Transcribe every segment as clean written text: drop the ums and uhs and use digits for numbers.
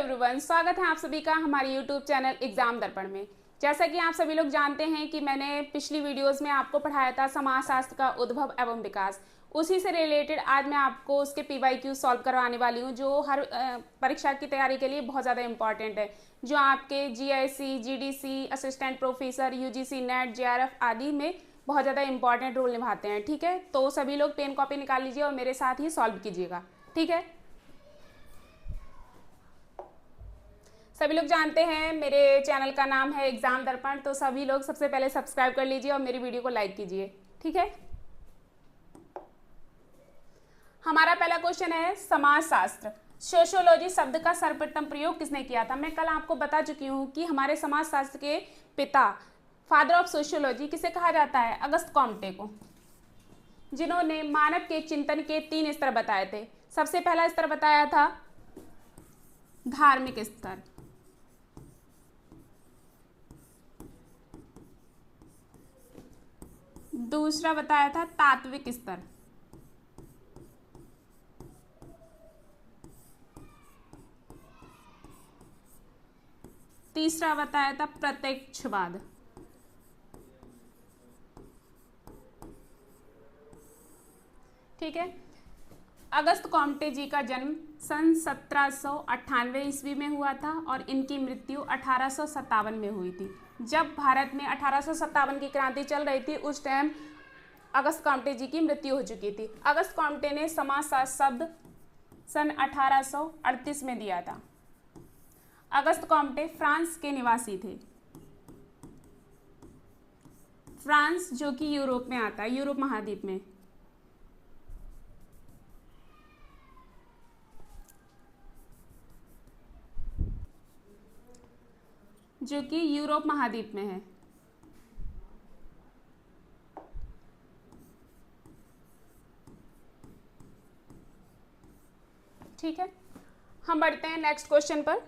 Everyone, स्वागत है आप सभी का हमारे यूट्यूब चैनल एग्जाम दर्पण में। जैसा कि आप सभी लोग जानते हैं कि मैंने पिछली वीडियोस में आपको पढ़ाया था समाजशास्त्र का उद्भव एवं विकास। उसी से रिलेटेड आज मैं आपको उसके PYQ सॉल्व करवाने वाली हूँ, जो हर परीक्षा की तैयारी के लिए बहुत ज़्यादा इंपॉर्टेंट है, जो आपके GIC, GDC, assistant professor, UGC net, JRF आदि में बहुत ज़्यादा इंपॉर्टेंट रोल निभाते हैं। ठीक है, तो सभी लोग पेन कॉपी निकाल लीजिए और मेरे साथ ही सॉल्व कीजिएगा। ठीक है, सभी लोग जानते हैं मेरे चैनल का नाम है एग्जाम दर्पण, तो सभी लोग सबसे पहले सब्सक्राइब कर लीजिए और मेरी वीडियो को लाइक कीजिए। ठीक है, हमारा पहला क्वेश्चन है समाजशास्त्र। सोशियोलॉजी शब्द का सर्वप्रथम प्रयोग किसने किया था? मैं कल आपको बता चुकी हूँ कि हमारे समाजशास्त्र के पिता, फादर ऑफ सोशियोलॉजी किसे कहा जाता है? अगस्त कॉम्टे को, जिन्होंने मानव के चिंतन के 3 स्तर बताए थे। सबसे पहला स्तर बताया था धार्मिक स्तर, दूसरा बताया था तात्विक स्तर, तीसरा बताया था प्रत्यक्षवाद। ठीक है, अगस्त कॉम्टे जी का जन्म सन 1798 ईस्वी में हुआ था और इनकी मृत्यु 1857 में हुई थी। जब भारत में 1857 की क्रांति चल रही थी, उस टाइम अगस्त कॉम्टे जी की मृत्यु हो चुकी थी। अगस्त कॉम्टे ने समाजशास्त्र शब्द सन 1838 में दिया था। अगस्त कॉम्टे फ्रांस के निवासी थे। फ्रांस जो कि यूरोप में आता है, यूरोप महाद्वीप में। जो कि यूरोप महाद्वीप में है। ठीक है, हम बढ़ते हैं नेक्स्ट क्वेश्चन पर।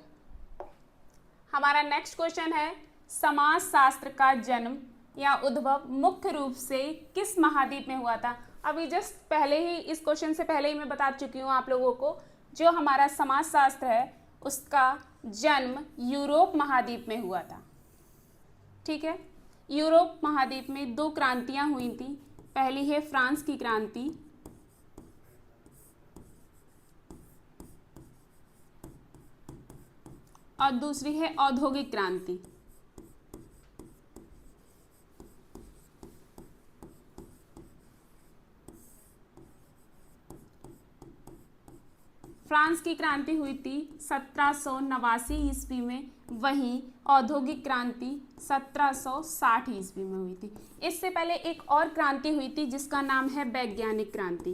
हमारा नेक्स्ट क्वेश्चन है समाजशास्त्र का जन्म या उद्भव मुख्य रूप से किस महाद्वीप में हुआ था? अभी जस्ट पहले ही, इस क्वेश्चन से पहले ही मैं बता चुकी हूँ आप लोगों को, जो हमारा समाजशास्त्र है उसका जन्म यूरोप महाद्वीप में हुआ था। ठीक है, यूरोप महाद्वीप में 2 क्रांतियां हुई थी। पहली है फ्रांस की क्रांति, और दूसरी है औद्योगिक क्रांति। फ्रांस की क्रांति हुई थी 1789 ईस्वी में, वहीं औद्योगिक क्रांति 1760 ईस्वी में हुई थी। इससे पहले एक और क्रांति हुई थी जिसका नाम है वैज्ञानिक क्रांति।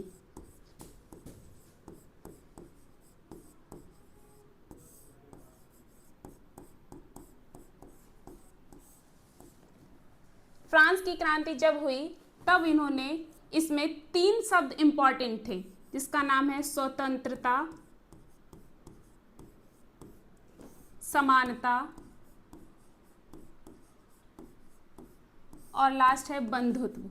फ्रांस की क्रांति जब हुई तब इन्होंने, इसमें 3 शब्द इंपॉर्टेंट थे, जिसका नाम है स्वतंत्रता, समानता और लास्ट है बंधुत्व।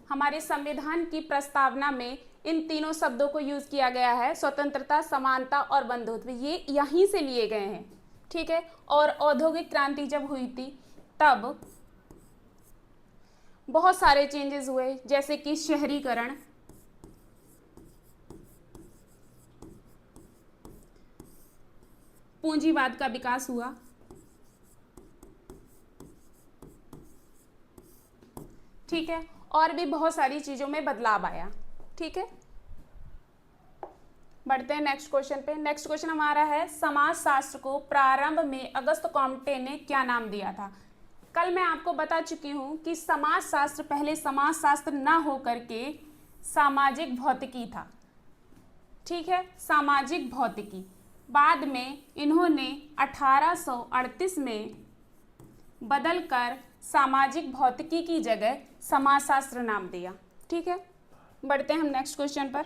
हमारे संविधान की प्रस्तावना में इन तीनों शब्दों को यूज किया गया है, स्वतंत्रता, समानता और बंधुत्व, ये यहीं से लिए गए हैं। ठीक है, और औद्योगिक क्रांति जब हुई थी तब बहुत सारे चेंजेस हुए, जैसे कि शहरीकरण, पूंजीवाद का विकास हुआ। ठीक है, और भी बहुत सारी चीजों में बदलाव आया। ठीक है, बढ़ते हैं नेक्स्ट क्वेश्चन पे। नेक्स्ट क्वेश्चन हमारा है समाजशास्त्र को प्रारंभ में अगस्त कॉम्टे ने क्या नाम दिया था? कल मैं आपको बता चुकी हूं कि समाजशास्त्र पहले समाजशास्त्र ना हो करके सामाजिक भौतिकी था। ठीक है, सामाजिक भौतिकी। बाद में इन्होंने 1838 में बदलकर सामाजिक भौतिकी की जगह समाजशास्त्र नाम दिया। ठीक है, बढ़ते हैं हम नेक्स्ट क्वेश्चन पर।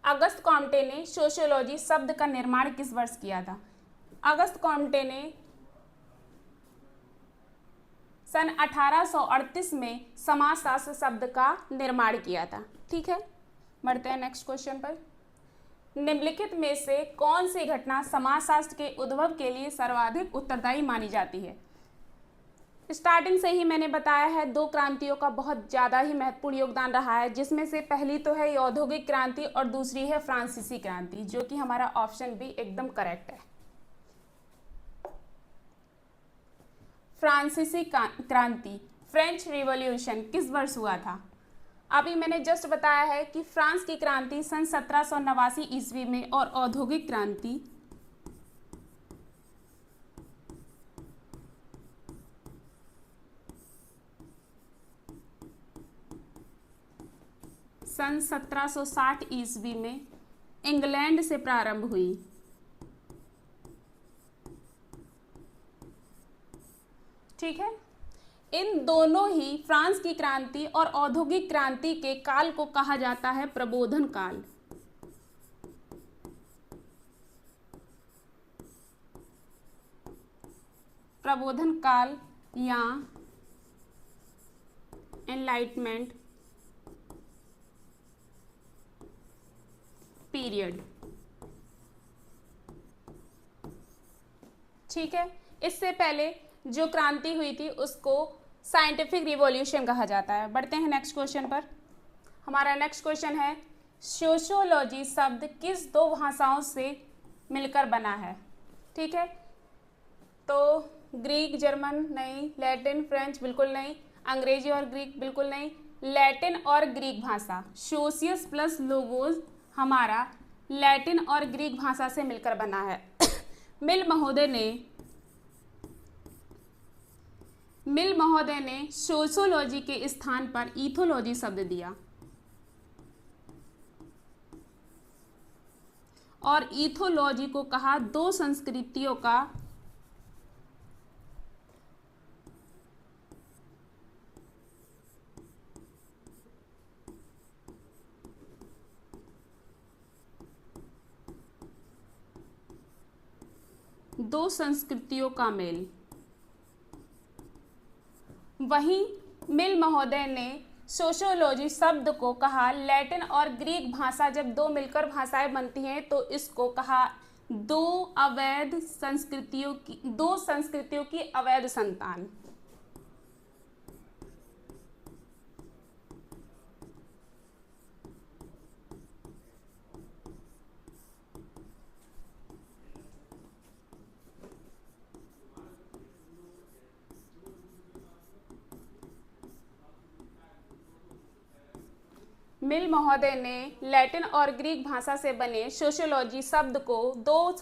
अगस्त कॉम्टे ने सोशियोलॉजी शब्द का निर्माण किस वर्ष किया था? अगस्त कॉम्टे ने सन 1838 में समाजशास्त्र शब्द का निर्माण किया था। ठीक है, बढ़ते हैं नेक्स्ट क्वेश्चन पर। निम्नलिखित में से कौन सी घटना समाजशास्त्र के उद्भव के लिए सर्वाधिक उत्तरदायी मानी जाती है? स्टार्टिंग से ही मैंने बताया है, दो क्रांतियों का बहुत ज़्यादा ही महत्वपूर्ण योगदान रहा है, जिसमें से पहली तो है औद्योगिक क्रांति और दूसरी है फ्रांसीसी क्रांति, जो कि हमारा ऑप्शन बी एकदम करेक्ट है। फ्रांसीसी क्रांति, फ्रेंच रिवॉल्यूशन किस वर्ष हुआ था? अभी मैंने जस्ट बताया है कि फ्रांस की क्रांति सन 1789 ईस्वी में और औद्योगिक क्रांति सन 1760 ईस्वी में इंग्लैंड से प्रारंभ हुई। ठीक है, इन दोनों ही फ्रांस की क्रांति और औद्योगिक क्रांति के काल को कहा जाता है प्रबोधन काल। प्रबोधन काल या एनलाइटमेंट पीरियड। ठीक है, इससे पहले जो क्रांति हुई थी उसको साइंटिफिक रिवॉल्यूशन कहा जाता है। बढ़ते हैं नेक्स्ट क्वेश्चन पर। हमारा नेक्स्ट क्वेश्चन है, सोशियोलॉजी शब्द किस दो भाषाओं से मिलकर बना है? ठीक है, तो ग्रीक जर्मन नहीं, लैटिन फ्रेंच बिल्कुल नहीं, अंग्रेजी और ग्रीक बिल्कुल नहीं, लैटिन और ग्रीक भाषा। सोशियस प्लस लोगोस हमारा लैटिन और ग्रीक भाषा से मिलकर बना है। मिल महोदय ने सोशियोलॉजी के स्थान पर इथोलॉजी शब्द दिया और इथोलॉजी को कहा दो संस्कृतियों का मेल। वहीं मिल महोदय ने सोशियोलॉजी शब्द को कहा लैटिन और ग्रीक भाषा, जब दो मिलकर भाषाएं बनती हैं तो इसको कहा दो संस्कृतियों की अवैध संतान। मिल महोदय ने लैटिन और ग्रीक भाषा से बने सोशियोलॉजी शब्द को दो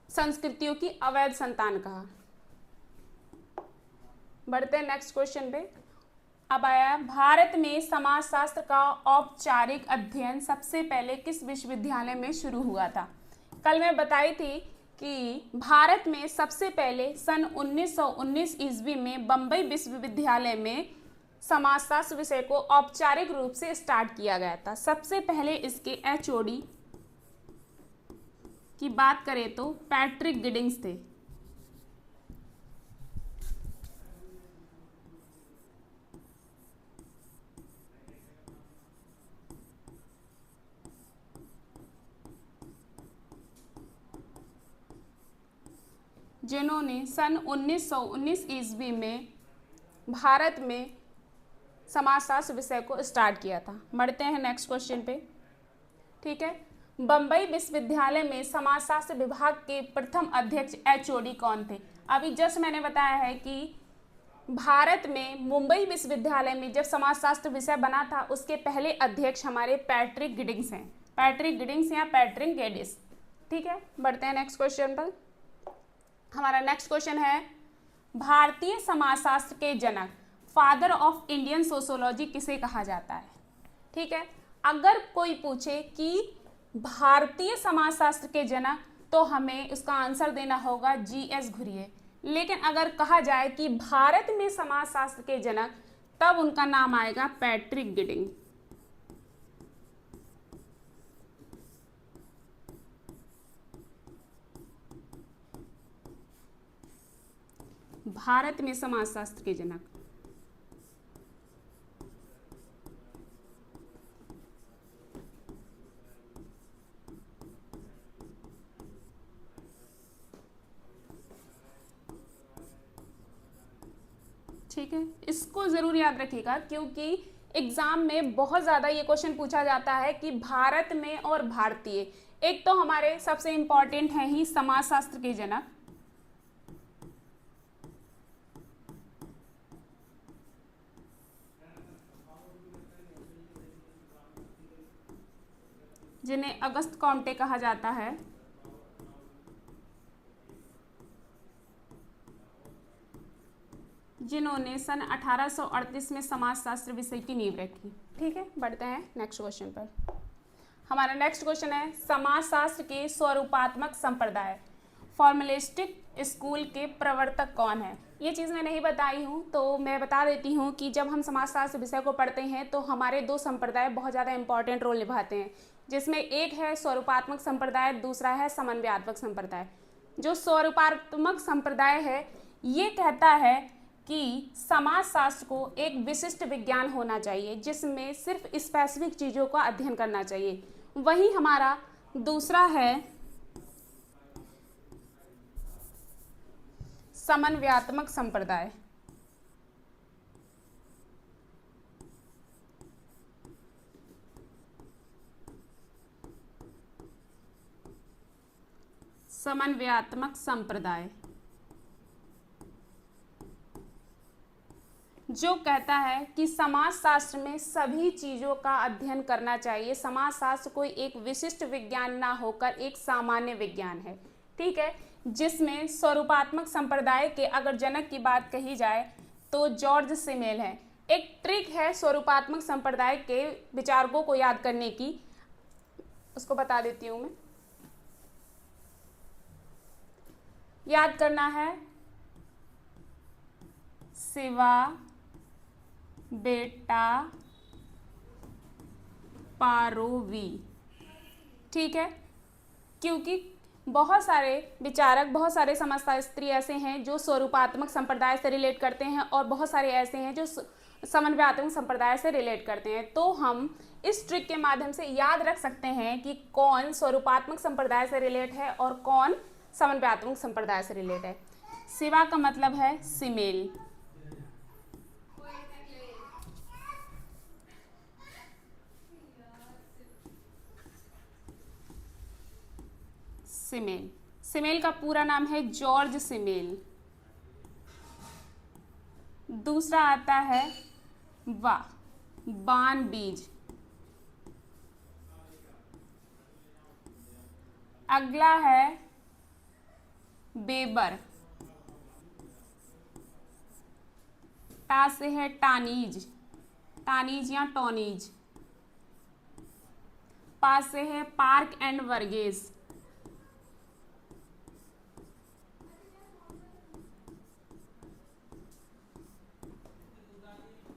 संस्कृतियों की अवैध संतान कहा। बढ़ते हैं नेक्स्ट क्वेश्चन पे। अब आया, भारत में समाजशास्त्र का औपचारिक अध्ययन सबसे पहले किस विश्वविद्यालय में शुरू हुआ था? कल मैं बताई थी कि भारत में सबसे पहले सन 1919 ईस्वी में बम्बई विश्वविद्यालय में समाजशास्त्र विषय को औपचारिक रूप से स्टार्ट किया गया था। सबसे पहले इसके एचओडी की बात करें तो पैट्रिक गिडिंग्स थे। जिन्होंने सन 1919 ईस्वी में भारत में समाजशास्त्र विषय को स्टार्ट किया था। बढ़ते हैं नेक्स्ट क्वेश्चन पे। ठीक है, बम्बई विश्वविद्यालय में समाजशास्त्र विभाग के प्रथम अध्यक्ष एचओडी कौन थे? अभी जस्ट मैंने बताया है कि भारत में मुंबई विश्वविद्यालय में जब समाजशास्त्र विषय बना था उसके पहले अध्यक्ष हमारे पैट्रिक गिडिंग्स हैं। पैट्रिक गिडिंग्स या पैट्रिक गेडिस। ठीक है, बढ़ते हैं नेक्स्ट क्वेश्चन पर। हमारा नेक्स्ट क्वेश्चन है, भारतीय समाजशास्त्र के जनक, फादर ऑफ इंडियन सोशियोलॉजी किसे कहा जाता है? ठीक है, अगर कोई पूछे कि भारतीय समाजशास्त्र के जनक तो हमें उसका आंसर देना होगा जीएस घुरिये। लेकिन अगर कहा जाए कि भारत में समाजशास्त्र के जनक, तब उनका नाम आएगा पैट्रिक गिडिंग। भारत में समाजशास्त्र के जनक। है, इसको जरूर याद रखिएगा क्योंकि एग्जाम में बहुत ज़्यादा ये क्वेश्चन पूछा जाता है कि भारत में और भारतीय। एक तो हमारे सबसे इंपॉर्टेंट है ही समाजशास्त्र के जनक, जिन्हें अगस्त कॉम्टे कहा जाता है, जिन्होंने सन 1838 में समाजशास्त्र विषय की नींव रखी। ठीक है, बढ़ते हैं नेक्स्ट क्वेश्चन पर। हमारा नेक्स्ट क्वेश्चन है समाजशास्त्र के स्वरूपात्मक संप्रदाय, फॉर्मलिस्टिक स्कूल के प्रवर्तक कौन है। ये चीज़ मैं नहीं बताई हूँ तो मैं बता देती हूँ कि जब हम समाजशास्त्र विषय को पढ़ते हैं तो हमारे दो संप्रदाय बहुत ज़्यादा इंपॉर्टेंट रोल निभाते हैं, जिसमें एक है स्वरूपात्मक संप्रदाय, दूसरा है समन्वयात्मक संप्रदाय। जो स्वरूपात्मक संप्रदाय है ये कहता है कि समाजशास्त्र को एक विशिष्ट विज्ञान होना चाहिए जिसमें सिर्फ स्पेसिफिक चीज़ों का अध्ययन करना चाहिए। वही हमारा दूसरा है समन्वयात्मक संप्रदाय। समन्वयात्मक संप्रदाय जो कहता है कि समाजशास्त्र में सभी चीज़ों का अध्ययन करना चाहिए, समाजशास्त्र कोई एक विशिष्ट विज्ञान ना होकर एक सामान्य विज्ञान है। ठीक है, जिसमें स्वरूपात्मक संप्रदाय के अगर जनक की बात कही जाए तो जॉर्ज सिमेल है। एक ट्रिक है स्वरूपात्मक संप्रदाय के विचारकों को याद करने की, उसको बता देती हूँ मैं। याद करना है शिवा, बेटा, पारोवी। ठीक है, क्योंकि बहुत सारे विचारक, बहुत सारे समाजशास्त्री ऐसे हैं जो स्वरूपात्मक संप्रदाय से रिलेट करते हैं और बहुत सारे ऐसे हैं जो समन्वयात्मक संप्रदाय से रिलेट करते हैं। तो हम इस ट्रिक के माध्यम से याद रख सकते हैं कि कौन स्वरूपात्मक संप्रदाय से रिलेट है और कौन समन्वयात्मक संप्रदाय से रिलेट है। शिवा का मतलब है सिमेल, सिमेल। सिमेल का पूरा नाम है जॉर्ज सिमेल। दूसरा आता है बान बीज। अगला है बेबर। टा से है टानीज, टानीज या टोनीज। पा से है पार्क एंड वर्गेस।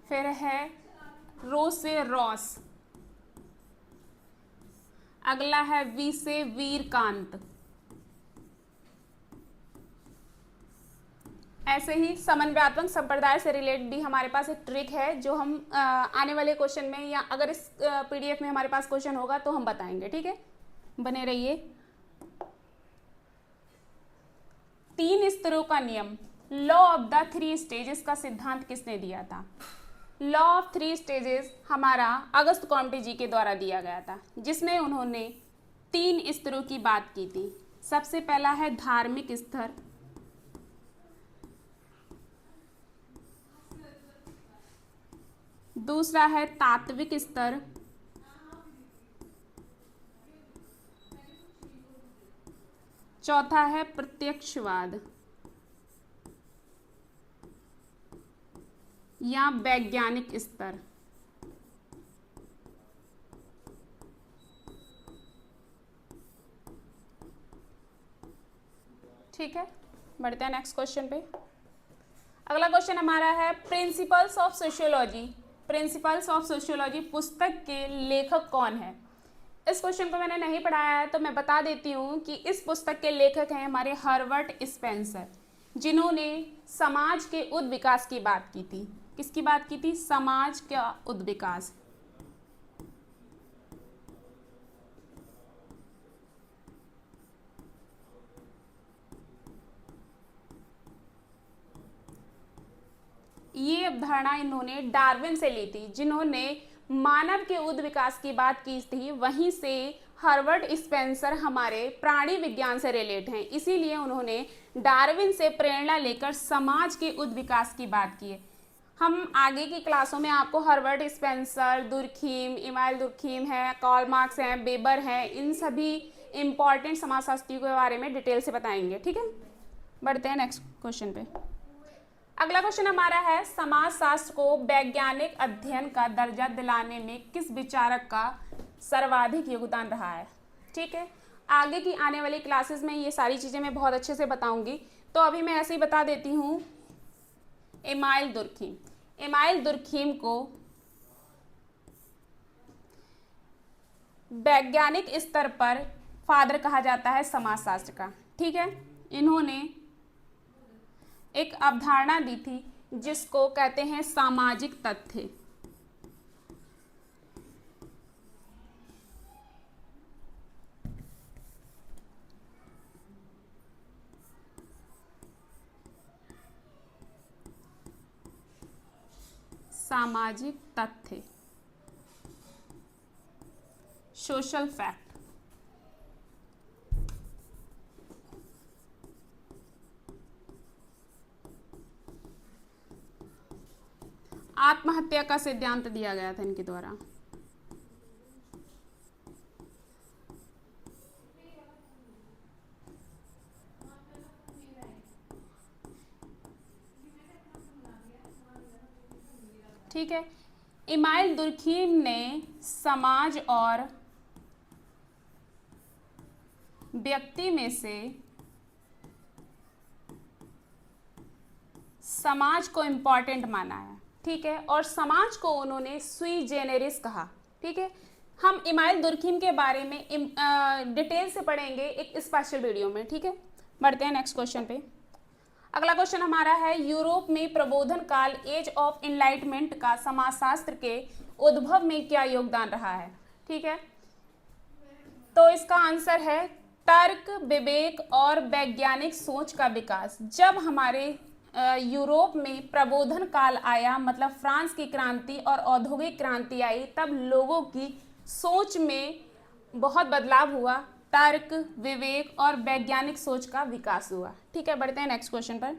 फिर है रो से रॉस। अगला है वी से वीरकांत। ऐसे ही समन्वयात्मक संप्रदाय से रिलेट भी हमारे पास एक ट्रिक है जो हम आने वाले क्वेश्चन में या अगर इस पीडीएफ में हमारे पास क्वेश्चन होगा तो हम बताएंगे। ठीक है, बने रहिए। 3 स्तरों का नियम, लॉ ऑफ द 3 स्टेजेस का सिद्धांत किसने दिया था। लॉ ऑफ 3 स्टेजेस हमारा अगस्त कॉम्टे जी के द्वारा दिया गया था, जिसमें उन्होंने 3 स्तरों की बात की थी। सबसे पहला है धार्मिक स्तर, दूसरा है तात्विक स्तर, चौथा है प्रत्यक्षवाद या वैज्ञानिक स्तर। ठीक है, बढ़ते हैं नेक्स्ट क्वेश्चन पे। अगला क्वेश्चन हमारा है principles of sociology. Principles of sociology पुस्तक के लेखक कौन है। इस क्वेश्चन को मैंने नहीं पढ़ाया है तो मैं बता देती हूँ कि इस पुस्तक के लेखक हैं हमारे हर्बर्ट स्पेंसर, जिन्होंने समाज के उद्विकास की बात की थी। किसकी बात की थी, समाज का उद्विकास। ये अवधारणा इन्होंने डार्विन से ली थी, जिन्होंने मानव के उद विकास की बात की थी। वहीं से हर्बर्ट स्पेंसर हमारे प्राणी विज्ञान से रिलेट हैं, इसीलिए उन्होंने डार्विन से प्रेरणा लेकर समाज के उद विकास की बात की है। हम आगे की क्लासों में आपको Herbert Spencer, Durkheim, email Durkheim है, कार्ल मार्क्स हैं, बेबर हैं, इन सभी इंपॉर्टेंट समाजशास्त्रियों के बारे में डिटेल से बताएंगे। ठीक है, बढ़ते हैं नेक्स्ट क्वेश्चन पे। अगला क्वेश्चन हमारा है, समाजशास्त्र को वैज्ञानिक अध्ययन का दर्जा दिलाने में किस विचारक का सर्वाधिक योगदान रहा है। ठीक है, आगे की आने वाली क्लासेस में ये सारी चीज़ें मैं बहुत अच्छे से बताऊंगी, तो अभी मैं ऐसे ही बता देती हूँ। इमाइल दुर्खीम, इमाइल दुर्खीम को वैज्ञानिक स्तर पर फादर कहा जाता है समाजशास्त्र का। ठीक है, इन्होंने एक अवधारणा दी थी जिसको कहते हैं सामाजिक तथ्य। सामाजिक तथ्य, सोशल फैक्ट। आत्महत्या का सिद्धांत दिया गया था इनके द्वारा। ठीक है, इमाइल दुर्खीम ने समाज और व्यक्ति में से समाज को इम्पॉर्टेंट माना है। ठीक है, और समाज को उन्होंने सुई जेनेरिस कहा। ठीक है, हम इमाइल दुर्खीम के बारे में डिटेल से पढ़ेंगे एक स्पेशल वीडियो में। ठीक है, बढ़ते हैं नेक्स्ट क्वेश्चन पे। अगला क्वेश्चन हमारा है, यूरोप में प्रबोधन काल, एज ऑफ एनलाइटमेंट का समाजशास्त्र के उद्भव में क्या योगदान रहा है। ठीक है, तो इसका आंसर है तर्क, विवेक और वैज्ञानिक सोच का विकास। जब हमारे यूरोप में प्रबोधन काल आया, मतलब फ्रांस की क्रांति और औद्योगिक क्रांति आई, तब लोगों की सोच में बहुत बदलाव हुआ। तर्क, विवेक और वैज्ञानिक सोच का विकास हुआ। ठीक है, बढ़ते हैं नेक्स्ट क्वेश्चन पर।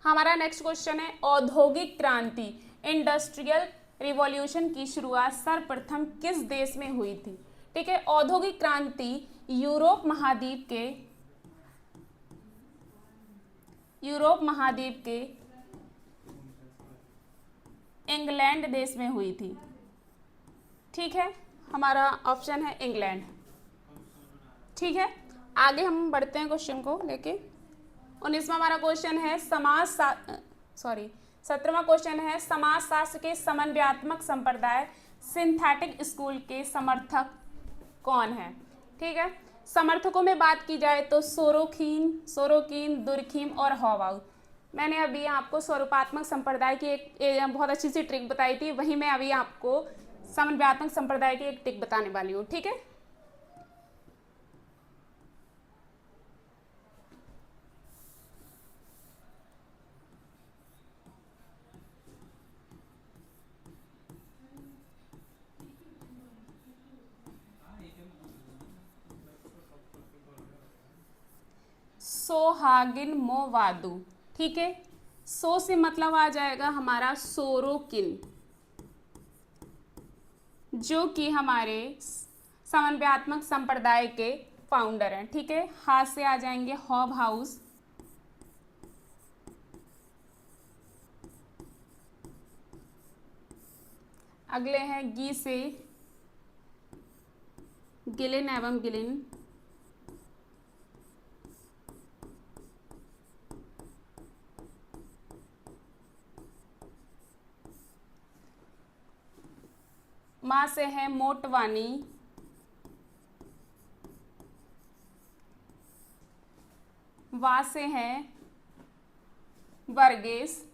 हमारा नेक्स्ट क्वेश्चन है, औद्योगिक क्रांति, इंडस्ट्रियल रिवॉल्यूशन की शुरुआत सर्वप्रथम किस देश में हुई थी। ठीक है, औद्योगिक क्रांति यूरोप महाद्वीप के इंग्लैंड देश में हुई थी। ठीक है, हमारा ऑप्शन है इंग्लैंड। ठीक है, आगे हम बढ़ते हैं क्वेश्चन को लेके। 19वां हमारा क्वेश्चन है, 17वां क्वेश्चन है, समाजशास्त्र के समन्वयात्मक संप्रदाय सिंथेटिक स्कूल के समर्थक कौन है। ठीक है, समर्थकों में बात की जाए तो सोरोकिन, दुर्खीम और हॉबाउ। मैंने अभी आपको स्वरूपात्मक संप्रदाय की एक बहुत अच्छी सी ट्रिक बताई थी, वहीं मैं अभी आपको समन्वयात्मक संप्रदाय की एक ट्रिक बताने वाली हूँ। ठीक है, सोहागिन मोवादू। ठीक है, सो से मतलब आ जाएगा हमारा सोरोकिन, जो कि हमारे समन्वयात्मक संप्रदाय के फाउंडर हैं। ठीक है, हाथ से आ जाएंगे हॉबहाउस, अगले हैं गी से गिलिन एवं गिलिन, माँ से है मोटवानी, वा से है वर्गेस,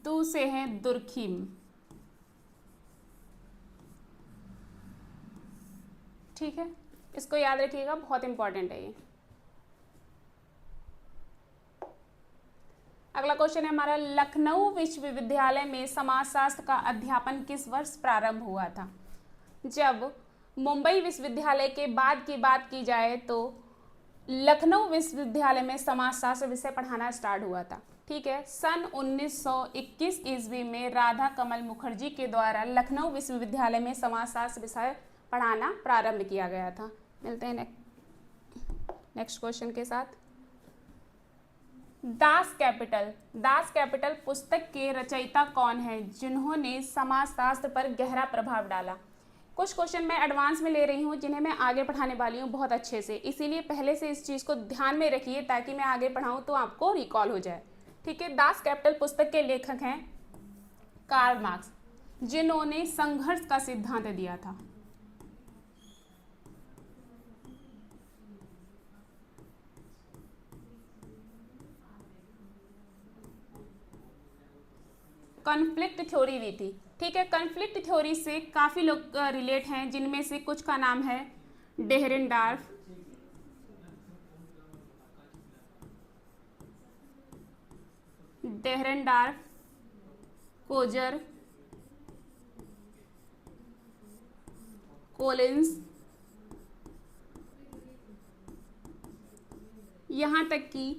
दू से है दुर्खीम। ठीक है, इसको याद रखिएगा, बहुत इंपॉर्टेंट है ये। अगला क्वेश्चन है हमारा, लखनऊ विश्वविद्यालय में समाजशास्त्र का अध्यापन किस वर्ष प्रारंभ हुआ था? जब मुंबई विश्वविद्यालय के बाद की बात की जाए तो लखनऊ विश्वविद्यालय में समाजशास्त्र विषय पढ़ाना स्टार्ट हुआ था। ठीक है, सन 1921 ईस्वी में राधा कमल मुखर्जी के द्वारा लखनऊ विश्वविद्यालय में समाजशास्त्र विषय पढ़ाना प्रारंभ किया गया था। मिलते हैं नेक्स्ट क्वेश्चन के साथ। दास कैपिटल पुस्तक के रचयिता कौन है जिन्होंने समाजशास्त्र पर गहरा प्रभाव डाला? कुछ क्वेश्चन मैं एडवांस में ले रही हूँ जिन्हें मैं आगे पढ़ाने वाली हूँ बहुत अच्छे से, इसीलिए पहले से इस चीज़ को ध्यान में रखिए ताकि मैं आगे पढ़ाऊँ तो आपको रिकॉल हो जाए। ठीक है, दास कैपिटल पुस्तक के लेखक हैं कार्ल मार्क्स, जिन्होंने संघर्ष का सिद्धांत दिया था। कॉन्फ्लिक्ट थ्योरी दी थी। ठीक है, कॉन्फ्लिक्ट थ्योरी से काफ़ी लोग रिलेट हैं, जिनमें से कुछ का नाम है डेहरेनडार्फ, कोजर, कोलिंस, यहाँ तक कि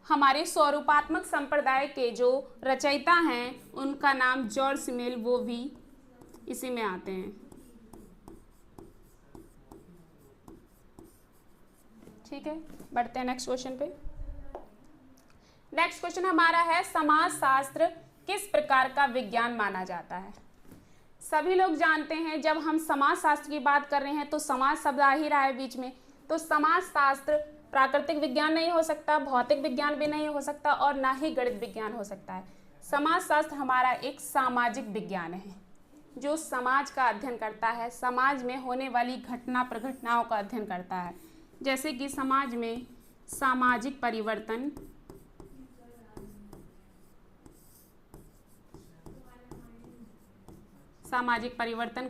हमारे स्वरूपात्मक संप्रदाय के जो रचयिता हैं उनका नाम जॉर्ज सिमेल, वो भी इसी में आते हैं। ठीक है, बढ़ते हैं नेक्स्ट क्वेश्चन पे। नेक्स्ट क्वेश्चन हमारा है, समाजशास्त्र किस प्रकार का विज्ञान माना जाता है? सभी लोग जानते हैं जब हम समाजशास्त्र की बात कर रहे हैं तो समाज शब्द आ ही रहा है बीच में, तो समाजशास्त्र प्राकृतिक विज्ञान नहीं हो सकता, भौतिक विज्ञान भी नहीं हो सकता और ना ही गणित विज्ञान हो सकता है। समाजशास्त्र हमारा एक सामाजिक विज्ञान है जो समाज का अध्ययन करता है, समाज में होने वाली घटना प्रघटनाओं का अध्ययन करता है, जैसे कि समाज में सामाजिक परिवर्तन,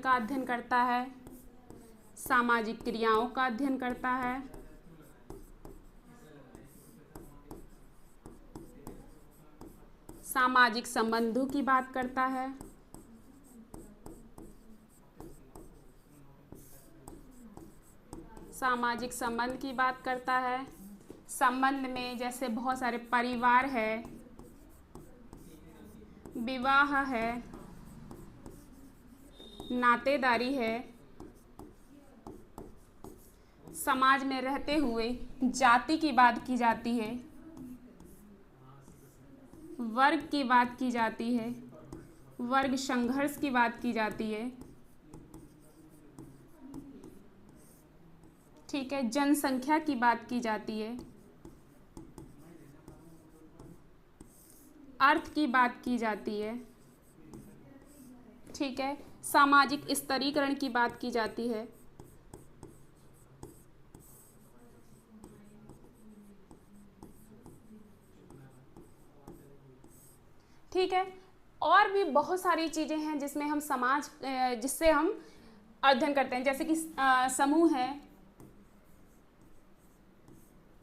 का अध्ययन करता है, सामाजिक क्रियाओं का अध्ययन करता है, सामाजिक संबंधों की बात करता है, सामाजिक संबंध की बात करता है। संबंध में जैसे बहुत सारे परिवार है, विवाह है, नातेदारी है, समाज में रहते हुए जाति की बात की जाती है, वर्ग की बात की जाती है, वर्ग संघर्ष की बात की जाती है। ठीक है, जनसंख्या की बात की जाती है, अर्थ की बात की जाती है। ठीक है, सामाजिक स्तरीकरण की बात की जाती है। ठीक है, और भी बहुत सारी चीज़ें हैं जिसमें हम जिससे हम अध्ययन करते हैं, जैसे कि समूह है,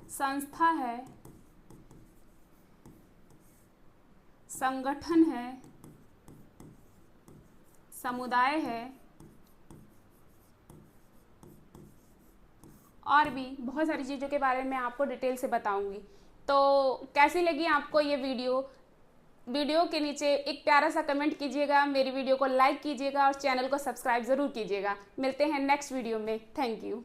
संस्था है, संगठन है, समुदाय है, और भी बहुत सारी चीज़ों के बारे में आपको डिटेल से बताऊंगी। तो कैसी लगी आपको ये वीडियो के नीचे एक प्यारा सा कमेंट कीजिएगा, मेरी वीडियो को लाइक कीजिएगा और चैनल को सब्सक्राइब ज़रूर कीजिएगा। मिलते हैं नेक्स्ट वीडियो में। Thank you.